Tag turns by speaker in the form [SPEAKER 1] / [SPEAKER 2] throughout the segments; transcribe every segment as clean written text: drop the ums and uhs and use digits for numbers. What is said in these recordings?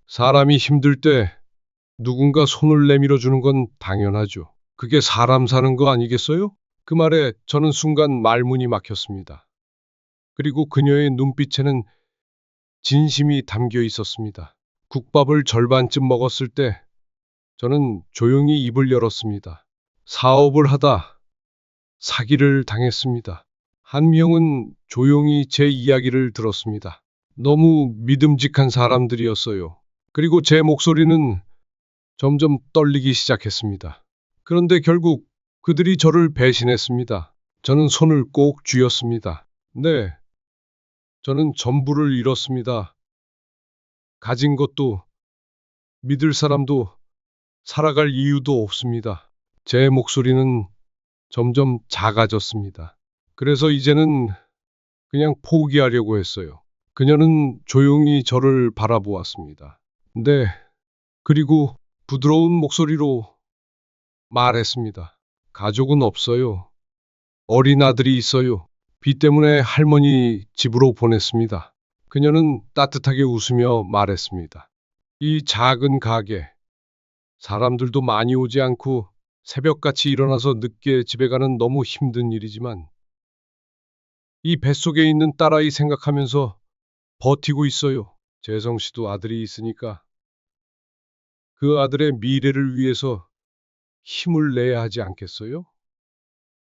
[SPEAKER 1] 사람이 힘들 때 누군가 손을 내밀어 주는 건 당연하죠. 그게 사람 사는 거 아니겠어요? 그 말에 저는 순간 말문이 막혔습니다. 그리고 그녀의 눈빛에는 진심이 담겨 있었습니다. 국밥을 절반쯤 먹었을 때 저는 조용히 입을 열었습니다. 사업을 하다 사기를 당했습니다. 한 명은 조용히 제 이야기를 들었습니다. 너무 믿음직한 사람들이었어요. 그리고 제 목소리는 점점 떨리기 시작했습니다. 그런데 결국 그들이 저를 배신했습니다. 저는 손을 꼭 쥐었습니다. 네, 저는 전부를 잃었습니다. 가진 것도, 믿을 사람도, 살아갈 이유도 없습니다. 제 목소리는 점점 작아졌습니다. 그래서 이제는 그냥 포기하려고 했어요. 그녀는 조용히 저를 바라보았습니다. 네, 그리고 부드러운 목소리로 말했습니다. 가족은 없어요. 어린 아들이 있어요. 빚 때문에 할머니 집으로 보냈습니다. 그녀는 따뜻하게 웃으며 말했습니다. 이 작은 가게, 사람들도 많이 오지 않고 새벽같이 일어나서 늦게 집에 가는 너무 힘든 일이지만 이 뱃속에 있는 딸아이 생각하면서 버티고 있어요. 재성 씨도 아들이 있으니까 그 아들의 미래를 위해서 힘을 내야 하지 않겠어요?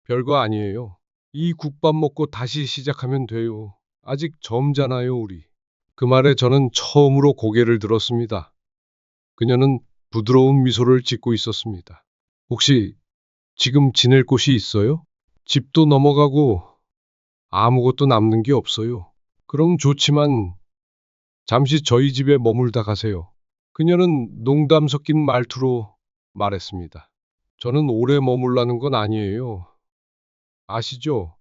[SPEAKER 1] 별거 아니에요. 이 국밥 먹고 다시 시작하면 돼요. 아직 젊잖아요, 우리. 그 말에 저는 처음으로 고개를 들었습니다. 그녀는 부드러운 미소를 짓고 있었습니다. 혹시 지금 지낼 곳이 있어요? 집도 넘어가고 아무것도 남는 게 없어요. 그럼 좋지만 잠시 저희 집에 머물다 가세요. 그녀는 농담 섞인 말투로 말했습니다. 저는 오래 머물라는 건 아니에요. 아시죠?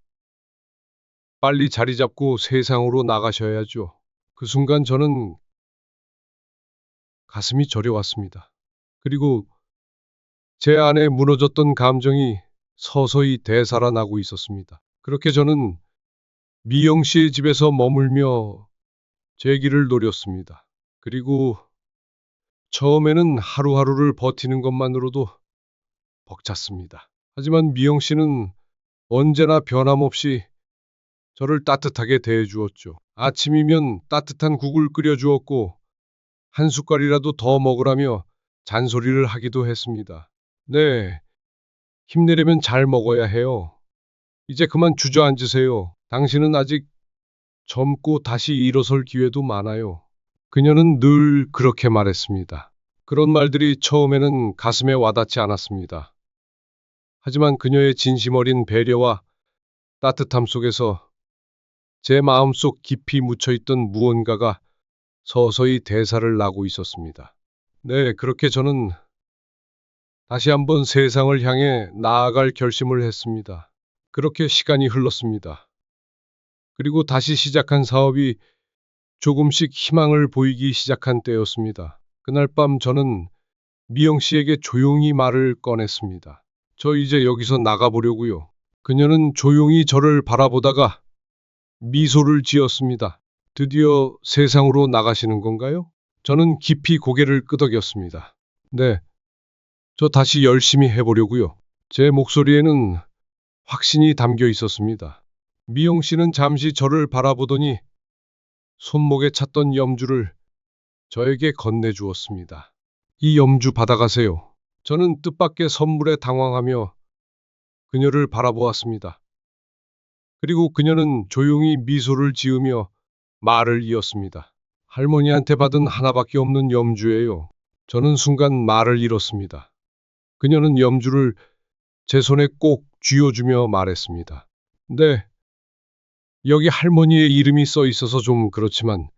[SPEAKER 1] 빨리 자리 잡고 세상으로 나가셔야죠. 그 순간 저는 가슴이 저려왔습니다. 그리고 제 안에 무너졌던 감정이 서서히 되살아나고 있었습니다. 그렇게 저는 미영 씨의 집에서 머물며 제 길을 노렸습니다. 그리고 처음에는 하루하루를 버티는 것만으로도 벅찼습니다. 하지만 미영 씨는 언제나 변함없이 저를 따뜻하게 대해주었죠. 아침이면 따뜻한 국을 끓여주었고 한 숟갈이라도 더 먹으라며 잔소리를 하기도 했습니다. 네, 힘내려면 잘 먹어야 해요. 이제 그만 주저앉으세요. 당신은 아직 젊고 다시 일어설 기회도 많아요. 그녀는 늘 그렇게 말했습니다. 그런 말들이 처음에는 가슴에 와닿지 않았습니다. 하지만 그녀의 진심 어린 배려와 따뜻함 속에서 제 마음속 깊이 묻혀있던 무언가가 서서히 대사를 나고 있었습니다. 네, 그렇게 저는 다시 한번 세상을 향해 나아갈 결심을 했습니다. 그렇게 시간이 흘렀습니다. 그리고 다시 시작한 사업이 조금씩 희망을 보이기 시작한 때였습니다. 그날 밤 저는 미영 씨에게 조용히 말을 꺼냈습니다. 저 이제 여기서 나가보려고요. 그녀는 조용히 저를 바라보다가 미소를 지었습니다. 드디어 세상으로 나가시는 건가요? 저는 깊이 고개를 끄덕였습니다. 네, 저 다시 열심히 해보려고요. 제 목소리에는 확신이 담겨 있었습니다. 미영 씨는 잠시 저를 바라보더니 손목에 찼던 염주를 저에게 건네주었습니다. 이 염주 받아가세요. 저는 뜻밖의 선물에 당황하며 그녀를 바라보았습니다. 그리고 그녀는 조용히 미소를 지으며 말을 이었습니다. 할머니한테 받은 하나밖에 없는 염주예요. 저는 순간 말을 잃었습니다. 그녀는 염주를 제 손에 꼭 쥐어주며 말했습니다. 네, 여기 할머니의 이름이 써 있어서 좀 그렇지만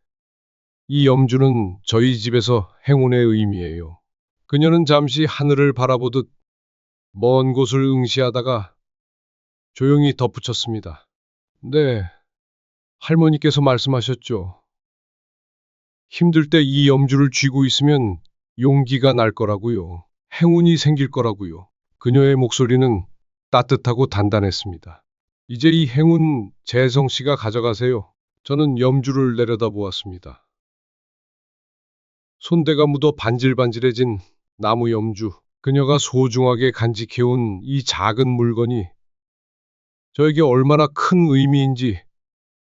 [SPEAKER 1] 이 염주는 저희 집에서 행운의 의미예요. 그녀는 잠시 하늘을 바라보듯 먼 곳을 응시하다가 조용히 덧붙였습니다. 네, 할머니께서 말씀하셨죠. 힘들 때 이 염주를 쥐고 있으면 용기가 날 거라고요. 행운이 생길 거라고요. 그녀의 목소리는 따뜻하고 단단했습니다. 이제 이 행운 재성 씨가 가져가세요. 저는 염주를 내려다보았습니다. 손대가 묻어 반질반질해진 나무 염주, 그녀가 소중하게 간직해온 이 작은 물건이 저에게 얼마나 큰 의미인지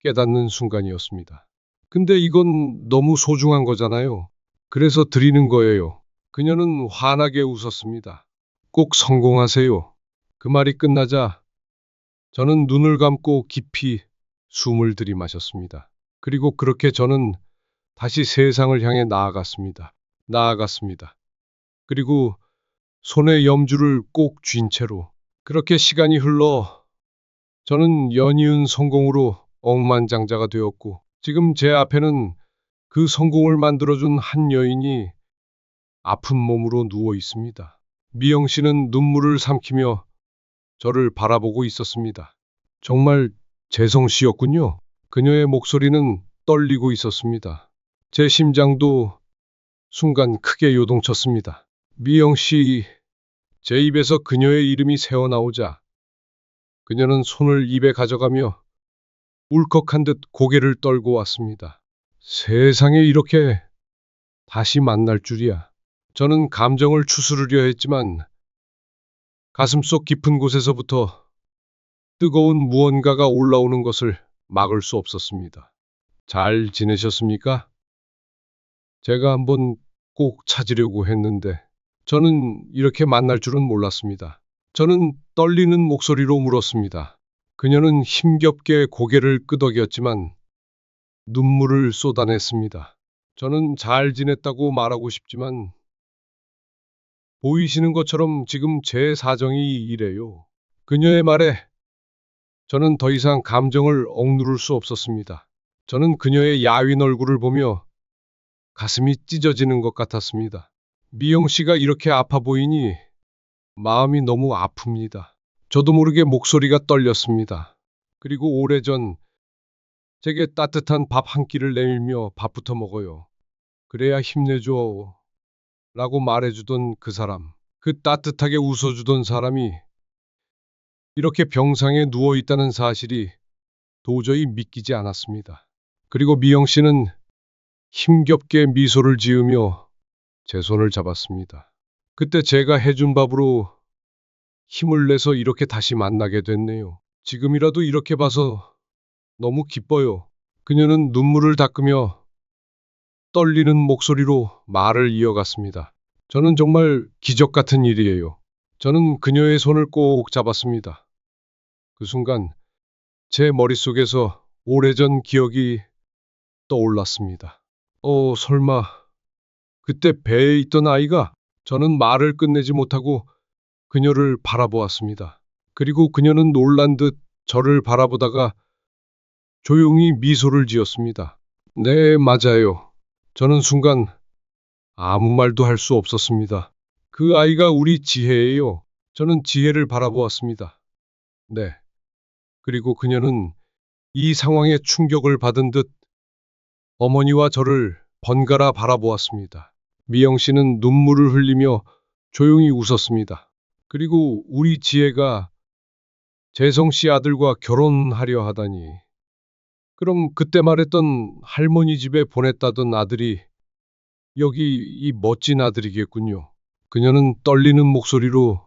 [SPEAKER 1] 깨닫는 순간이었습니다. 근데 이건 너무 소중한 거잖아요. 그래서 드리는 거예요. 그녀는 환하게 웃었습니다. 꼭 성공하세요. 그 말이 끝나자 저는 눈을 감고 깊이 숨을 들이마셨습니다. 그리고 그렇게 저는 다시 세상을 향해 나아갔습니다. 나아갔습니다. 그리고 손에 염주를 꼭 쥔 채로 그렇게 시간이 흘러 저는 연이은 성공으로 억만장자가 되었고 지금 제 앞에는 그 성공을 만들어준 한 여인이 아픈 몸으로 누워 있습니다. 미영 씨는 눈물을 삼키며 저를 바라보고 있었습니다. 정말 재성 씨였군요. 그녀의 목소리는 떨리고 있었습니다. 제 심장도 순간 크게 요동쳤습니다. 미영 씨, 제 입에서 그녀의 이름이 새어나오자 그녀는 손을 입에 가져가며 울컥한 듯 고개를 떨고 왔습니다. 세상에 이렇게 다시 만날 줄이야. 저는 감정을 추스르려 했지만 가슴속 깊은 곳에서부터 뜨거운 무언가가 올라오는 것을 막을 수 없었습니다. 잘 지내셨습니까? 제가 한번 꼭 찾으려고 했는데 저는 이렇게 만날 줄은 몰랐습니다. 저는 떨리는 목소리로 물었습니다. 그녀는 힘겹게 고개를 끄덕였지만 눈물을 쏟아냈습니다. 저는 잘 지냈다고 말하고 싶지만 보이시는 것처럼 지금 제 사정이 이래요. 그녀의 말에 저는 더 이상 감정을 억누를 수 없었습니다. 저는 그녀의 야윈 얼굴을 보며 가슴이 찢어지는 것 같았습니다. 미영 씨가 이렇게 아파 보이니 마음이 너무 아픕니다. 저도 모르게 목소리가 떨렸습니다. 그리고 오래전 제게 따뜻한 밥 한 끼를 내밀며 밥부터 먹어요. 그래야 힘내줘. 라고 말해주던 그 사람, 그 따뜻하게 웃어주던 사람이 이렇게 병상에 누워 있다는 사실이 도저히 믿기지 않았습니다. 그리고 미영 씨는 힘겹게 미소를 지으며 제 손을 잡았습니다. 그때 제가 해준 밥으로 힘을 내서 이렇게 다시 만나게 됐네요. 지금이라도 이렇게 봐서 너무 기뻐요. 그녀는 눈물을 닦으며 떨리는 목소리로 말을 이어갔습니다. 저는 정말 기적 같은 일이에요. 저는 그녀의 손을 꼭 잡았습니다. 그 순간 제 머릿속에서 오래전 기억이 떠올랐습니다. 설마 그때 배에 있던 아이가? 저는 말을 끝내지 못하고 그녀를 바라보았습니다. 그리고 그녀는 놀란 듯 저를 바라보다가 조용히 미소를 지었습니다. 네, 맞아요. 저는 순간 아무 말도 할 수 없었습니다. 그 아이가 우리 지혜예요. 저는 지혜를 바라보았습니다. 네. 그리고 그녀는 이 상황에 충격을 받은 듯 어머니와 저를 번갈아 바라보았습니다. 미영 씨는 눈물을 흘리며 조용히 웃었습니다. 그리고 우리 지혜가 재성 씨 아들과 결혼하려 하다니. 그럼 그때 말했던 할머니 집에 보냈다던 아들이 여기 이 멋진 아들이겠군요. 그녀는 떨리는 목소리로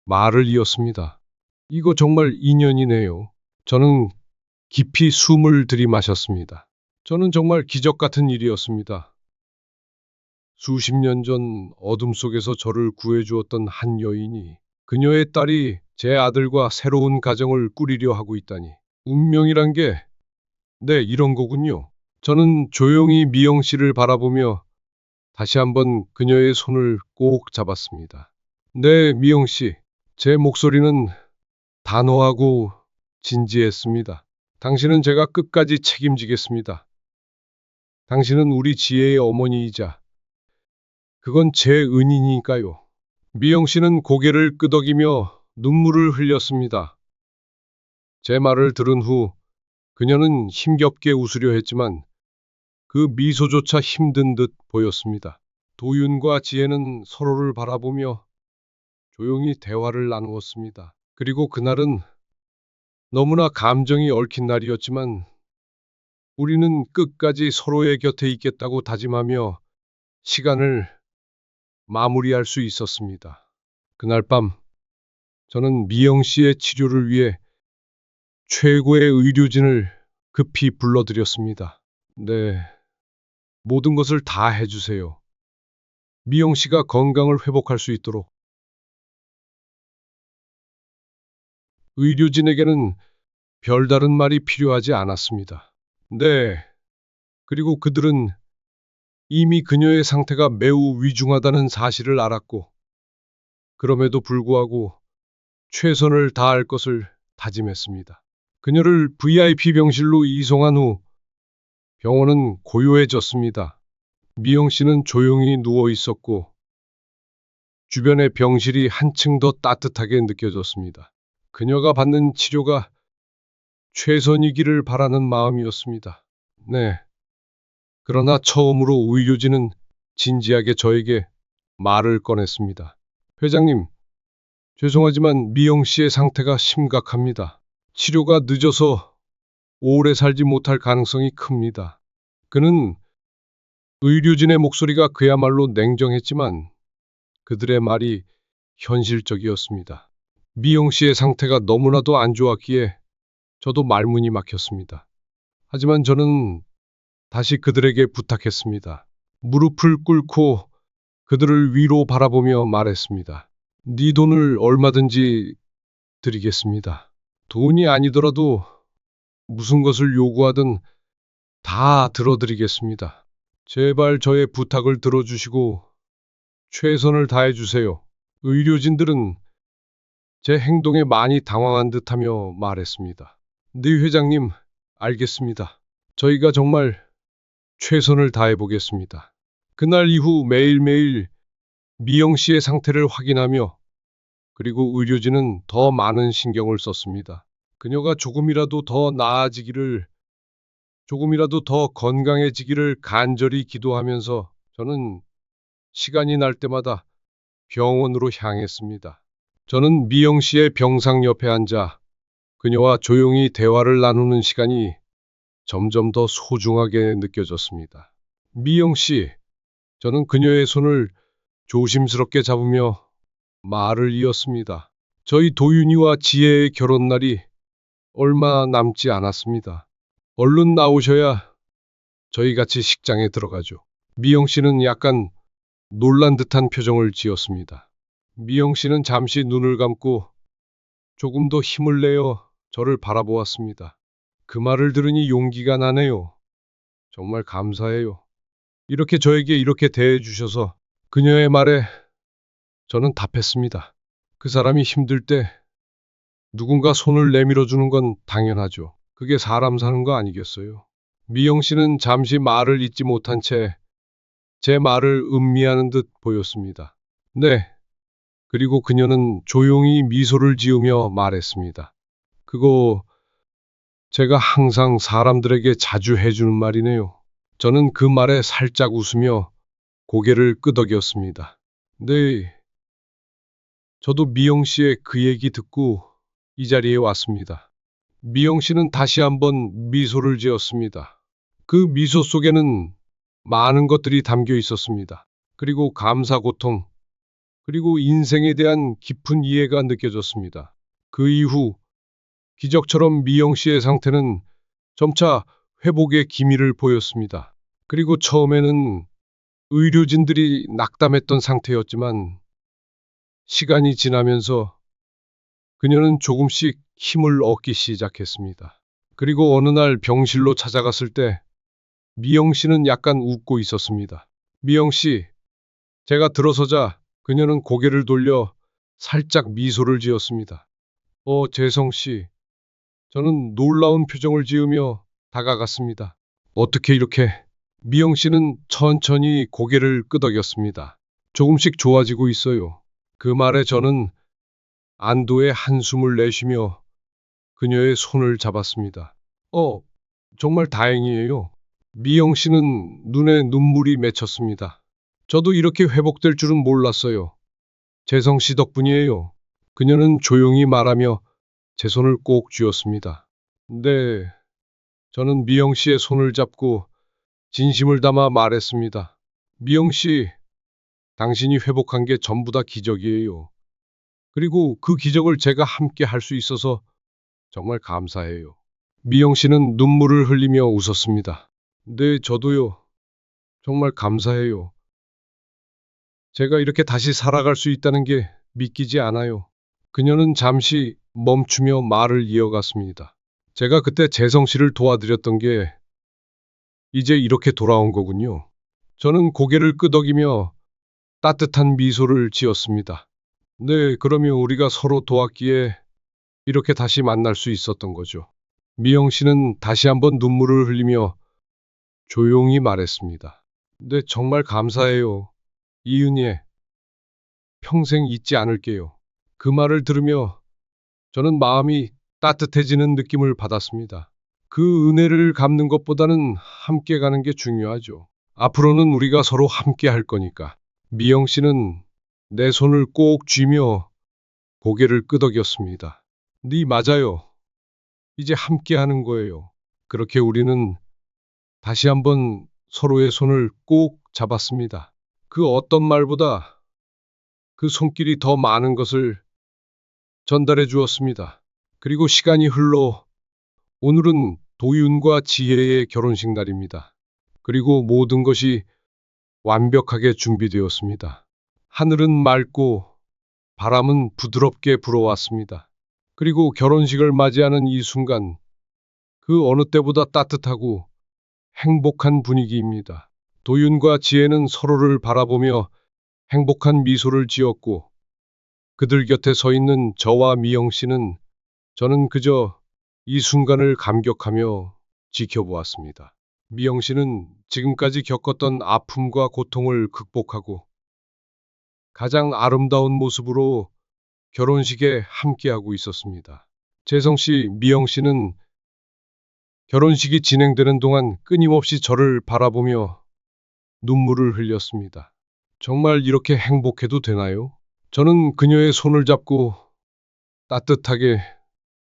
[SPEAKER 1] 말을 이었습니다. 이거 정말 인연이네요. 저는 깊이 숨을 들이마셨습니다. 저는 정말 기적 같은 일이었습니다. 수십 년 전 어둠 속에서 저를 구해주었던 한 여인이 그녀의 딸이 제 아들과 새로운 가정을 꾸리려 하고 있다니. 운명이란 게, 네, 이런 거군요. 저는 조용히 미영 씨를 바라보며 다시 한번 그녀의 손을 꼭 잡았습니다. 네, 미영 씨. 제 목소리는 단호하고 진지했습니다. 당신은 제가 끝까지 책임지겠습니다. 당신은 우리 지혜의 어머니이자 그건 제 은인이니까요. 미영 씨는 고개를 끄덕이며 눈물을 흘렸습니다. 제 말을 들은 후 그녀는 힘겹게 웃으려 했지만 그 미소조차 힘든 듯 보였습니다. 도윤과 지혜는 서로를 바라보며 조용히 대화를 나누었습니다. 그리고 그날은 너무나 감정이 얽힌 날이었지만 우리는 끝까지 서로의 곁에 있겠다고 다짐하며 시간을 마무리할 수 있었습니다. 그날 밤 저는 미영 씨의 치료를 위해 최고의 의료진을 급히 불러들였습니다. 네, 모든 것을 다 해주세요. 미영 씨가 건강을 회복할 수 있도록. 의료진에게는 별다른 말이 필요하지 않았습니다. 네, 그리고 그들은 이미 그녀의 상태가 매우 위중하다는 사실을 알았고, 그럼에도 불구하고 최선을 다할 것을 다짐했습니다. 그녀를 VIP 병실로 이송한 후 병원은 고요해졌습니다. 미영 씨는 조용히 누워 있었고, 주변의 병실이 한층 더 따뜻하게 느껴졌습니다. 그녀가 받는 치료가 최선이기를 바라는 마음이었습니다. 네. 그러나 처음으로 의료진은 진지하게 저에게 말을 꺼냈습니다. 회장님, 죄송하지만 미영 씨의 상태가 심각합니다. 치료가 늦어서 오래 살지 못할 가능성이 큽니다. 그는 의료진의 목소리가 그야말로 냉정했지만 그들의 말이 현실적이었습니다. 미영 씨의 상태가 너무나도 안 좋았기에 저도 말문이 막혔습니다. 하지만 저는 다시 그들에게 부탁했습니다. 무릎을 꿇고 그들을 위로 바라보며 말했습니다. 네 돈을 얼마든지 드리겠습니다. 돈이 아니더라도 무슨 것을 요구하든 다 들어드리겠습니다. 제발 저의 부탁을 들어주시고 최선을 다해주세요. 의료진들은 제 행동에 많이 당황한 듯하며 말했습니다. 네 회장님, 알겠습니다. 저희가 정말 최선을 다해보겠습니다. 그날 이후 매일매일 미영 씨의 상태를 확인하며 그리고 의료진은 더 많은 신경을 썼습니다. 그녀가 조금이라도 더 나아지기를, 조금이라도 더 건강해지기를 간절히 기도하면서 저는 시간이 날 때마다 병원으로 향했습니다. 저는 미영 씨의 병상 옆에 앉아 그녀와 조용히 대화를 나누는 시간이 점점 더 소중하게 느껴졌습니다. 미영 씨, 저는 그녀의 손을 조심스럽게 잡으며 말을 이었습니다. 저희 도윤이와 지혜의 결혼날이 얼마 남지 않았습니다. 얼른 나오셔야 저희 같이 식장에 들어가죠. 미영 씨는 약간 놀란 듯한 표정을 지었습니다. 미영 씨는 잠시 눈을 감고 조금 더 힘을 내어 저를 바라보았습니다. 그 말을 들으니 용기가 나네요. 정말 감사해요. 이렇게 저에게 이렇게 대해주셔서. 그녀의 말에 저는 답했습니다. 그 사람이 힘들 때 누군가 손을 내밀어 주는 건 당연하죠. 그게 사람 사는 거 아니겠어요? 미영 씨는 잠시 말을 잇지 못한 채 제 말을 음미하는 듯 보였습니다. 네. 그리고 그녀는 조용히 미소를 지으며 말했습니다. 그거 제가 항상 사람들에게 자주 해주는 말이네요. 저는 그 말에 살짝 웃으며 고개를 끄덕였습니다. 네. 저도 미영 씨의 그 얘기 듣고 이 자리에 왔습니다. 미영 씨는 다시 한번 미소를 지었습니다. 그 미소 속에는 많은 것들이 담겨 있었습니다. 그리고 감사, 고통, 그리고 인생에 대한 깊은 이해가 느껴졌습니다. 그 이후 기적처럼 미영 씨의 상태는 점차 회복의 기미를 보였습니다. 그리고 처음에는 의료진들이 낙담했던 상태였지만 시간이 지나면서 그녀는 조금씩 힘을 얻기 시작했습니다. 그리고 어느 날 병실로 찾아갔을 때 미영 씨는 약간 웃고 있었습니다. 미영 씨, 제가 들어서자 그녀는 고개를 돌려 살짝 미소를 지었습니다. 재성 씨. 저는 놀라운 표정을 지으며 다가갔습니다. 어떻게 이렇게? 미영 씨는 천천히 고개를 끄덕였습니다. 조금씩 좋아지고 있어요. 그 말에 저는 안도의 한숨을 내쉬며 그녀의 손을 잡았습니다. 정말 다행이에요. 미영 씨는 눈에 눈물이 맺혔습니다. 저도 이렇게 회복될 줄은 몰랐어요. 재성 씨 덕분이에요. 그녀는 조용히 말하며 제 손을 꼭 쥐었습니다. 네. 저는 미영 씨의 손을 잡고 진심을 담아 말했습니다. 미영 씨, 당신이 회복한 게 전부 다 기적이에요. 그리고 그 기적을 제가 함께 할 수 있어서 정말 감사해요. 미영 씨는 눈물을 흘리며 웃었습니다. 네, 저도요. 정말 감사해요. 제가 이렇게 다시 살아갈 수 있다는 게 믿기지 않아요. 그녀는 잠시 멈추며 말을 이어갔습니다. 제가 그때 재성 씨를 도와드렸던 게 이제 이렇게 돌아온 거군요. 저는 고개를 끄덕이며 따뜻한 미소를 지었습니다. 네, 그러면 우리가 서로 도왔기에 이렇게 다시 만날 수 있었던 거죠. 미영 씨는 다시 한번 눈물을 흘리며 조용히 말했습니다. 네, 정말 감사해요. 이은예, 평생 잊지 않을게요. 그 말을 들으며 저는 마음이 따뜻해지는 느낌을 받았습니다. 그 은혜를 갚는 것보다는 함께 가는 게 중요하죠. 앞으로는 우리가 서로 함께 할 거니까. 미영 씨는 내 손을 꼭 쥐며 고개를 끄덕였습니다. 네, 맞아요. 이제 함께 하는 거예요. 그렇게 우리는 다시 한번 서로의 손을 꼭 잡았습니다. 그 어떤 말보다 그 손길이 더 많은 것을 전달해 주었습니다. 그리고 시간이 흘러 오늘은 도윤과 지혜의 결혼식 날입니다. 그리고 모든 것이 완벽하게 준비되었습니다. 하늘은 맑고 바람은 부드럽게 불어왔습니다. 그리고 결혼식을 맞이하는 이 순간, 그 어느 때보다 따뜻하고 행복한 분위기입니다. 도윤과 지혜는 서로를 바라보며 행복한 미소를 지었고, 그들 곁에 서 있는 저와 미영 씨는 저는 그저 이 순간을 감격하며 지켜보았습니다. 미영 씨는 지금까지 겪었던 아픔과 고통을 극복하고 가장 아름다운 모습으로 결혼식에 함께하고 있었습니다. 재성 씨, 미영 씨는 결혼식이 진행되는 동안 끊임없이 저를 바라보며 눈물을 흘렸습니다. 정말 이렇게 행복해도 되나요? 저는 그녀의 손을 잡고 따뜻하게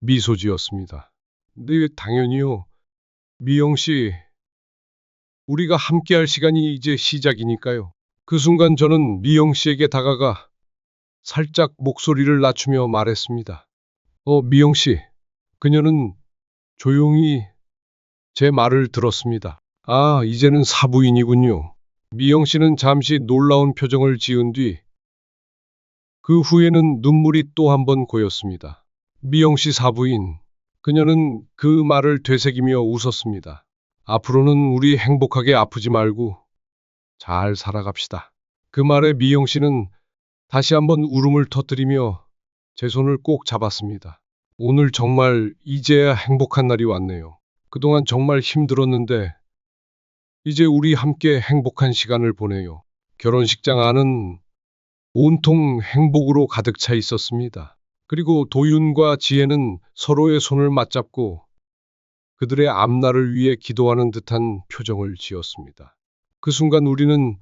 [SPEAKER 1] 미소 지었습니다. 네, 당연히요. 미영 씨, 우리가 함께할 시간이 이제 시작이니까요. 그 순간 저는 미영 씨에게 다가가 살짝 목소리를 낮추며 말했습니다. 미영 씨. 그녀는 조용히 제 말을 들었습니다. 아, 이제는 사부인이군요. 미영 씨는 잠시 놀라운 표정을 지은 뒤 그 후에는 눈물이 또 한 번 고였습니다. 미영 씨 사부인. 그녀는 그 말을 되새기며 웃었습니다. 앞으로는 우리 행복하게 아프지 말고 잘 살아갑시다. 그 말에 미영 씨는 다시 한번 울음을 터뜨리며 제 손을 꼭 잡았습니다. 오늘 정말 이제야 행복한 날이 왔네요. 그동안 정말 힘들었는데 이제 우리 함께 행복한 시간을 보내요. 결혼식장 안은 온통 행복으로 가득 차 있었습니다. 그리고 도윤과 지혜는 서로의 손을 맞잡고 그들의 앞날을 위해 기도하는 듯한 표정을 지었습니다. 그 순간 우리는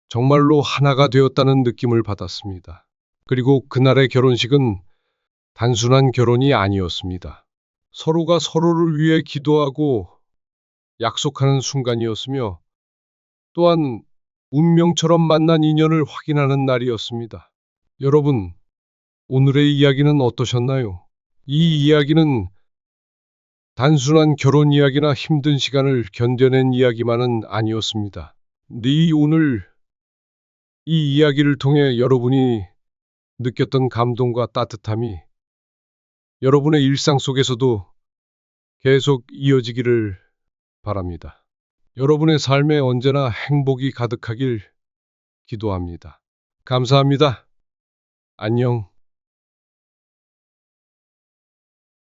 [SPEAKER 1] 정말로 하나가 되었다는 느낌을 받았습니다. 그리고 그날의 결혼식은 단순한 결혼이 아니었습니다. 서로가 서로를 위해 기도하고 약속하는 순간이었으며 또한 운명처럼 만난 인연을 확인하는 날이었습니다. 여러분, 오늘의 이야기는 어떠셨나요? 이 이야기는 단순한 결혼 이야기나 힘든 시간을 견뎌낸 이야기만은 아니었습니다. 네, 오늘 이 이야기를 통해 여러분이 느꼈던 감동과 따뜻함이 여러분의 일상 속에서도 계속 이어지기를 바랍니다. 여러분의 삶에 언제나 행복이 가득하길 기도합니다. 감사합니다. 안녕.